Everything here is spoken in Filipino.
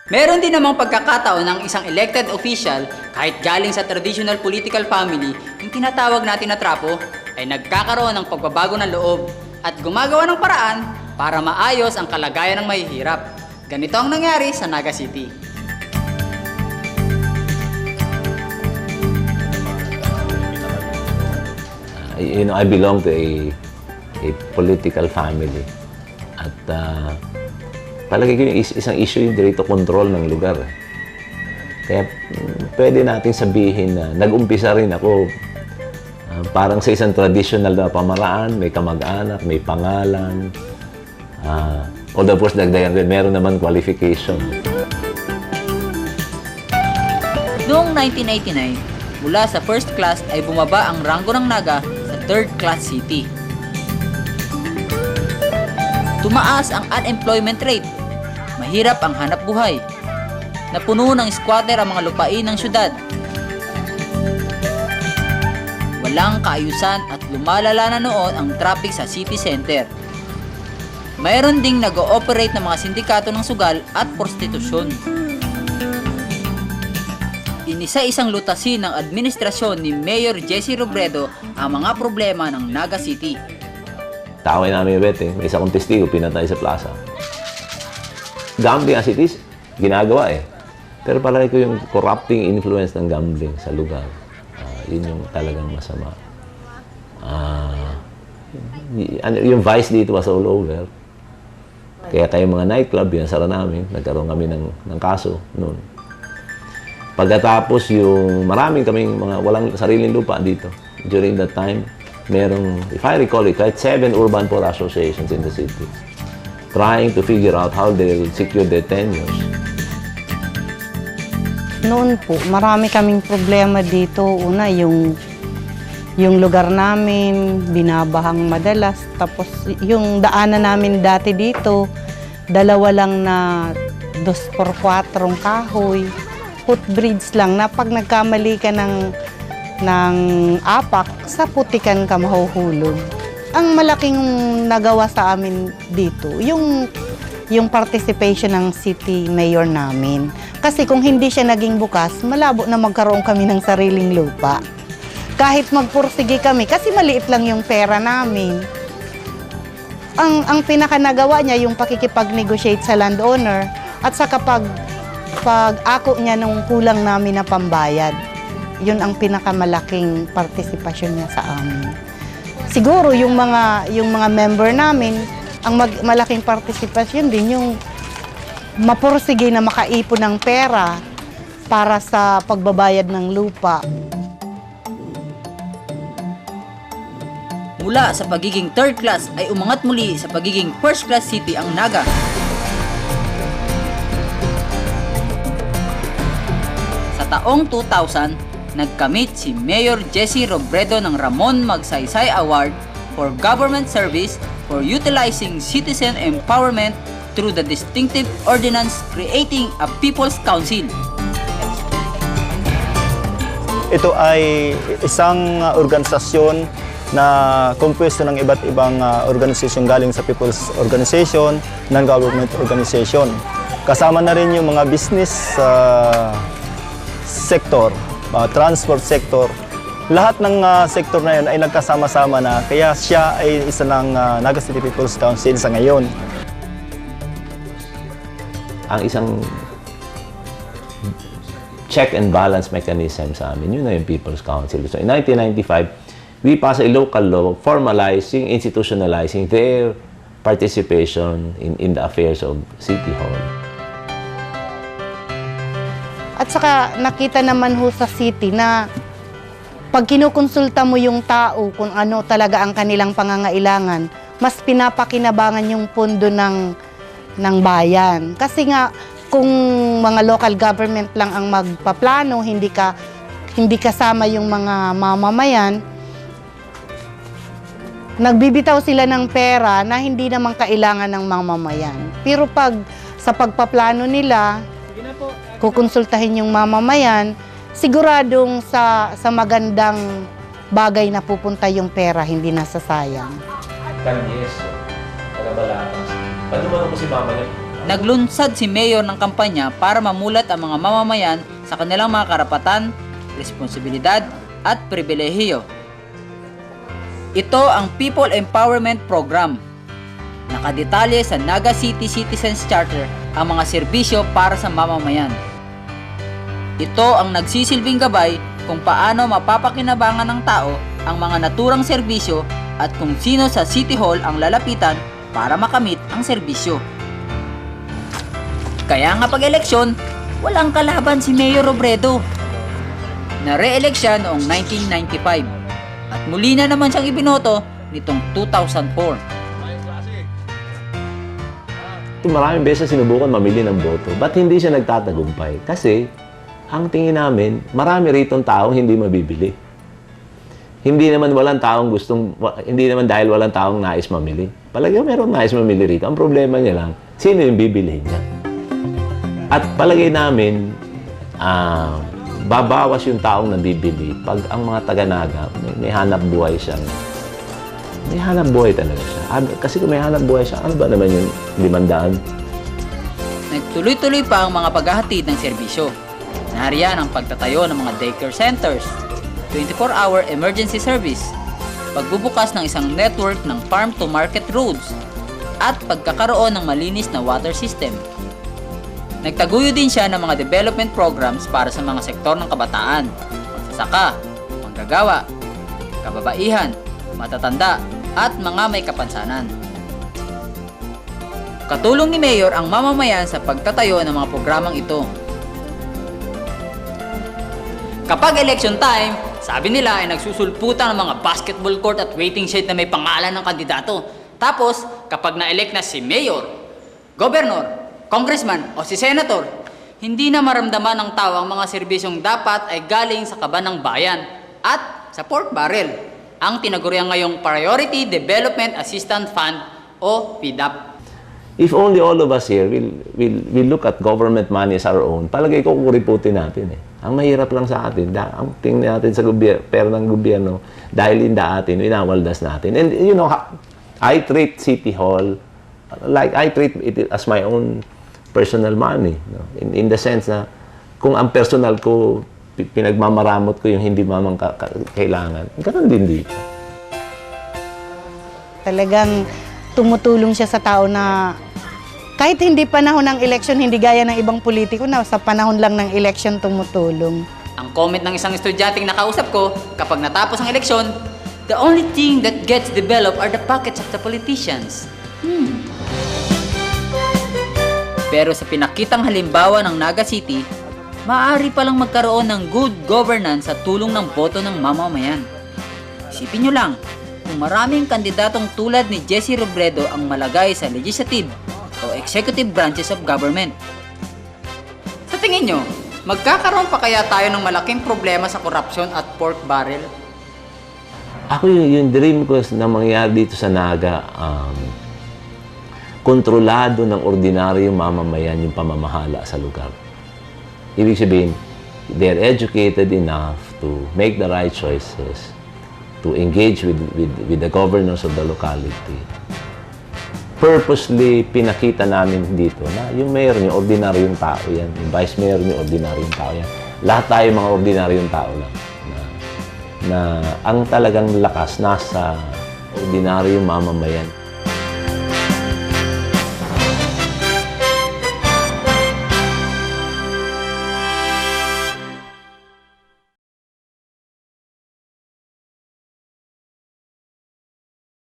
Meron din namang pagkakataon ng isang elected official, kahit galing sa traditional political family, yung tinatawag natin na trapo, ay nagkakaroon ng pagbabago ng loob at gumagawa ng paraan para maayos ang kalagayan ng mahihirap. Ganito ang nangyari sa Naga City. I belong to a political family. At palagi ko yung isang issue yung direct control ng lugar. Kaya pwede natin sabihin na nag-umpisa rin ako parang sa isang traditional na pamaraan, may kamag-anak, may pangalan. Although of course, dagdagan rin, meron naman qualification. Noong 1989, mula sa first class ay bumaba ang ranggo ng Naga sa third class city. Tumaas ang unemployment rate, mahirap ang hanap buhay, napuno ng squatter ang mga lupain ng syudad, walang kaayusan at lumalala na noon ang traffic sa city center. Mayroon ding nag-ooperate ng mga sindikato ng sugal at prostitusyon. Inisa-isang lutasin ng administrasyon ni Mayor Jesse Robredo ang mga problema ng Naga City. Taway namin yung betting, may isa kong testigo, pinatay sa plaza. Gambling as it is, ginagawa eh. Pero palagi ko yung corrupting influence ng gambling sa lugar. Yun yung talagang masama. Yung vice dito was all over. Kaya kayong mga nightclub, binasara namin, nagkaroon kami ng kaso noon. Pagkatapos yung maraming kaming mga walang sariling lupa dito. During that time, merong, if I recall it, kahit 7 urban poor associations in the city trying to figure out how they will secure their tenures. Noon po, marami kaming problema dito. Una, yung lugar namin, binabahang madalas. Tapos, yung daanan namin dati dito, dalawa lang na 2x4 kahoy. Footbridge lang na pag nagkamali ka ng apak, sa putikan ka mahuhulog. Ang malaking nagawa sa amin dito, yung participation ng city mayor namin. Kasi kung hindi siya naging bukas, malabo na magkaroon kami ng sariling lupa. Kahit magpursige kami, kasi maliit lang yung pera namin. Ang pinakanagawa niya, yung pakikipag-negotiate sa landowner, at saka pag ako niya nung kulang namin na pambayad. Yun ang pinakamalaking partisipasyon niya sa amin. Siguro yung mga member namin, ang malaking partisipasyon din yung mapursige na makaipon ng pera para sa pagbabayad ng lupa. Mula sa pagiging third class ay umangat muli sa pagiging first class city ang Naga. Sa taong 2000, nagkamit si Mayor Jesse Robredo ng Ramon Magsaysay Award for Government Service for utilizing citizen empowerment through the distinctive ordinance creating a People's Council. Ito ay isang organisasyon na kumpuesto ng iba't ibang organisasyon galing sa People's Organization, non-government organization. Kasama na rin yung mga business sector, transport sector. Lahat ng sektor na yun ay nagkasama-sama na, kaya siya ay isa ng Naga City People's Council sa ngayon. Ang isang check and balance mechanism sa amin, yun na yung People's Council. So in 1995, we passed a local law formalizing, institutionalizing their participation in the affairs of City Hall. At saka nakita naman ho sa city na pag kinukonsulta mo yung tao kung ano talaga ang kanilang pangangailangan, mas pinapakinabangan yung pondo ng bayan. Kasi nga, kung mga local government lang ang magpaplano, hindi kasama yung mga mamamayan, nagbibitaw sila ng pera na hindi naman kailangan ng mamamayan. Pero pag sa pagpaplano nila, kukonsultahin yung mamamayan, siguradong sa magandang bagay na pupunta yung pera, hindi nasasayang. Kanyeso, Tagabalatas. Paano mo si mama niya? Naglunsad si Mayor ng kampanya para mamulat ang mga mamamayan sa kanilang mga karapatan, responsibilidad at pribilehiyo. Ito ang People Empowerment Program. Nakadetalye sa Naga City Citizens Charter ang mga serbisyo para sa mamamayan. Ito ang nagsisilbing gabay kung paano mapapakinabangan ng tao ang mga naturang serbisyo at kung sino sa City Hall ang lalapitan para makamit ang serbisyo. Kaya nga pag-eleksyon, walang kalaban si Mayor Robredo. Na-re-elect siya noong 1995 at muli na naman siyang ibinoto nitong 2004. Maraming beses sinubukan mamili ng boto. Ba't hindi siya nagtatagumpay? Kasi, ang tingin namin, marami ritong taong hindi mabibili. Hindi naman dahil walang taong nais mamili. Palagi meron nais mamili rito. Ang problema niya lang, sino yung bibilihin niya? At palagay namin, babawas yung taong nabibili pag ang mga taga-Naga, may hanap buhay siya. May hanap buhay talaga siya. Kasi kung may hanap buhay siya, ano ba naman yung 500? Nagtuloy-tuloy pa ang mga paghahatid ng serbisyo. Nariyan ang pagtatayo ng mga daycare centers, 24-hour emergency service, pagbubukas ng isang network ng farm-to-market roads, at pagkakaroon ng malinis na water system. Nagtaguyo din siya ng mga development programs para sa mga sektor ng kabataan, magsasaka, manggagawa, kababaihan, matatanda, at mga may kapansanan. Katulong ni Mayor ang mamamayan sa pagtatayo ng mga programang ito. Kapag election time, sabi nila ay nagsusulputan ng mga basketball court at waiting shed na may pangalan ng kandidato. Tapos, kapag na-elect na si Mayor, Governor, Congressman o si Senator, hindi na maramdaman ng tao ang mga serbisyong dapat ay galing sa kaban ng bayan at sa pork barrel, ang tinaguriang ngayong Priority Development Assistance Fund o PDAP. If only all of us here will look at government money as our own, palagay ko kuriputin natin eh. Ang mahirap lang sa atin, ang tingin natin sa pera ng gobyerno, dahil hindi atin, winawaldas natin. And you know, I treat City Hall like I treat it as my own personal money. No? In the sense na, kung ang personal ko, pinagmamaramot ko yung hindi mamang kailangan, ganun din dito. Talagang Tumutulong siya sa tao na kahit hindi panahon ng eleksyon, hindi gaya ng ibang politiko na sa panahon lang ng eleksyon tumutulong. Ang comment ng isang estudyanteng nakausap ko, kapag natapos ang eleksyon, the only thing that gets developed are the pockets of the politicians. Pero sa pinakitang halimbawa ng Naga City, maaari palang magkaroon ng good governance sa tulong ng boto ng mamamayan. Isipin nyo lang, kung maraming kandidatong tulad ni Jesse Robredo ang malagay sa legislative o executive branches of government. Sa tingin nyo, magkakaroon pa kaya tayo ng malaking problema sa korupsyon at pork barrel? Ako yung dream ko na mangyari dito sa Naga, kontrolado ng ordinaryong mamamayan yung pamamahala sa lugar. Ibig sabihin, they're educated enough to make the right choices, to engage with the governors of the locality. Purposely, pinakita namin dito na yung mayor nyo, ordinaryong tao yan. Yung vice mayor nyo, ordinaryong tao yan. Lahat tayo mga ordinaryong tao lang. Na ang talagang lakas nasa ordinaryong mamamayan.